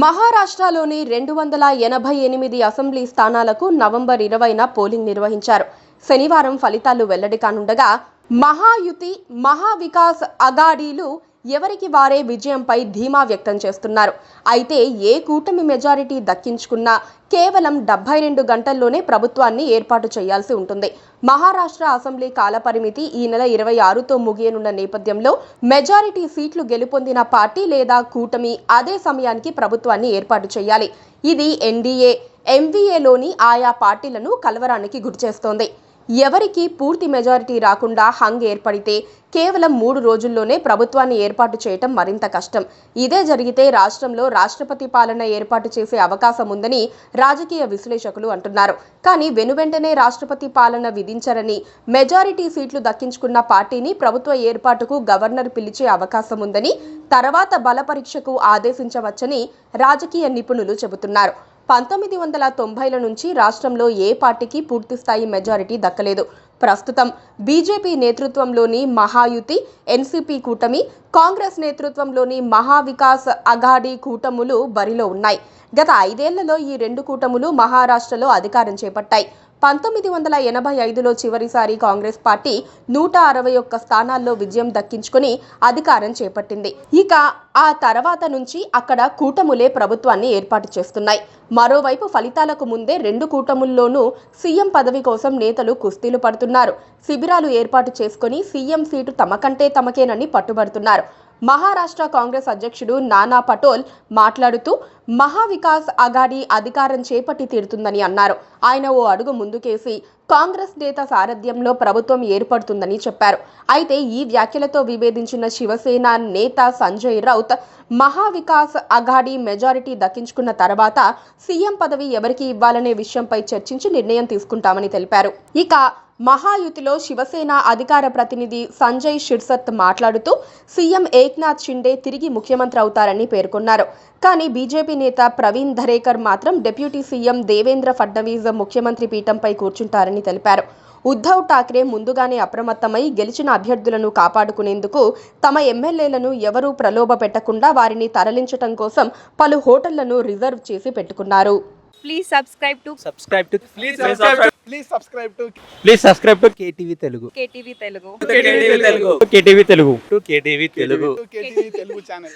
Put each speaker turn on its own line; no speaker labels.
మహారాష్ట్రలోని 288 అసెంబ్లీ స్థానాలకు November 20న polling నిర్వహించారు. శనివారం ఫలితాలు వెల్లడి కానుండగా మహాయుతి, మహావికాస్ అఘాడీలు ఎవరికి వారే విజయంపై ధీమా వ్యక్తం చేస్తున్నారు. అయితే ఏ కూటమి మెజారిటీ దక్కించుకున్నా కేవలం 72 గంటల్లోనే ప్రభుత్వాన్ని ఏర్పాటు చేయాల్సి ఉంటుంది. మహారాష్ట్ర అసెంబ్లీ కాలపరిమితి ఈ నెల 26తో ముగియనున్న నేపథ్యంలో మెజారిటీ సీట్లు గెలుపొందిన పార్టీ లేదా కూటమి అదే సమయానికి ప్రభుత్వాన్ని ఏర్పాటు చేయాలి. ఇది ఎన్డీఏ, ఎంవీఏలోని ఆయా పార్టీలను కలవరానికి గురిచేస్తోంది. ఎవరికి పూర్తి మెజారిటీ రాకుండా హంగ్ ఏర్పడితే కేవలం 3 రోజుల్లోనే ప్రభుత్వాన్ని ఏర్పాటు చేయటం మరింత కష్టం. ఇదే జరిగితే రాష్ట్రంలో రాష్ట్రపతి పాలన ఏర్పాటు చేసే అవకాశం ఉందని రాజకీయ విశ్లేషకులు అంటున్నారు. కానీ వెనువెంటనే రాష్ట్రపతి పాలన విధించరని, మెజారిటీ సీట్లు దక్కించుకున్న పార్టీని ప్రభుత్వ ఏర్పాటుకు గవర్నర్ పిలిచే అవకాశం ఉందని, తర్వాత బల పరీక్షకు ఆదేశించవచ్చని రాజకీయ నిపుణులు చెబుతున్నారు. 1990ల నుంచి రాష్ట్రంలో ఏ పార్టీకి పూర్తిస్థాయి మెజారిటీ దక్కలేదు. ప్రస్తుతం బీజేపీ నేతృత్వంలోని మహాయుతి, ఎన్సీపీ కూటమి, కాంగ్రెస్ నేతృత్వంలోని మహావికాస్ అఘాడీ కూటములు బరిలో ఉన్నాయి. గత 5 ఏళ్లలో ఈ 2 కూటములు మహారాష్ట్రలో అధికారం చేపట్టాయి. 1985లో చివరిసారి కాంగ్రెస్ పార్టీ 161 స్థానాల్లో విజయం దక్కించుకుని అధికారం చేపట్టింది. ఇక ఆ తర్వాత నుంచి అక్కడ కూటములే ప్రభుత్వాన్ని ఏర్పాటు చేస్తున్నాయి. మరోవైపు ఫలితాలకు ముందే 2 కూటముల్లోనూ సీఎం పదవి కోసం నేతలు కుస్తీలు పడుతున్నారు. శిబిరాలు ఏర్పాటు చేసుకుని సీఎం సీటు తమకంటే తమకేనని పట్టుబడుతున్నారు. మహారాష్ట్ర కాంగ్రెస్ అధ్యక్షుడు నానా పటోల్ మాట్లాడుతూ మహావికాస్ అఘాడీ అధికారం చేపట్టి తీరుతుందని అన్నారు. ఆయన ఓ అడుగు ముందుకేసి కాంగ్రెస్ నేత సారథ్యంలో ప్రభుత్వం ఏర్పడుతుందని చెప్పారు. అయితే ఈ వ్యాఖ్యలతో విభేదించిన శివసేన నేత సంజయ్ రౌత్ మహావికాస్ అఘాడీ మెజారిటీ దక్కించుకున్న తర్వాత సీఎం పదవి ఎవరికి ఇవ్వాలనే విషయంపై చర్చించి నిర్ణయం తీసుకుంటామని తెలిపారు. ఇక మహాయుతిలో శివసేన అధికార ప్రతినిధి సంజయ్ షిర్సత్ మాట్లాడుతూ సీఎం ఏక్నాథ్ షిండే తిరిగి ముఖ్యమంత్రి అవుతారని పేర్కొన్నారు. కానీ బీజేపీ నేత ప్రవీణ్ ధరేకర్ మాత్రం డిప్యూటీ సీఎం దేవేంద్ర ఫడ్నవీస్ ముఖ్యమంత్రి పీఠంపై కూర్చుంటారని తెలిపారు. ఉద్ధవ్ ఠాక్రే ముందుగానే అప్రమత్తమై గెలిచిన అభ్యర్థులను కాపాడుకునేందుకు తమ ఎమ్మెల్యేలను ఎవరూ ప్రలోభ పెట్టకుండా వారిని తరలించడం కోసం పలు హోటళ్లను రిజర్వ్ చేసి పెట్టుకున్నారు.
Please subscribe to
KTV Telugu.
KTV Telugu.
KTV Telugu channel.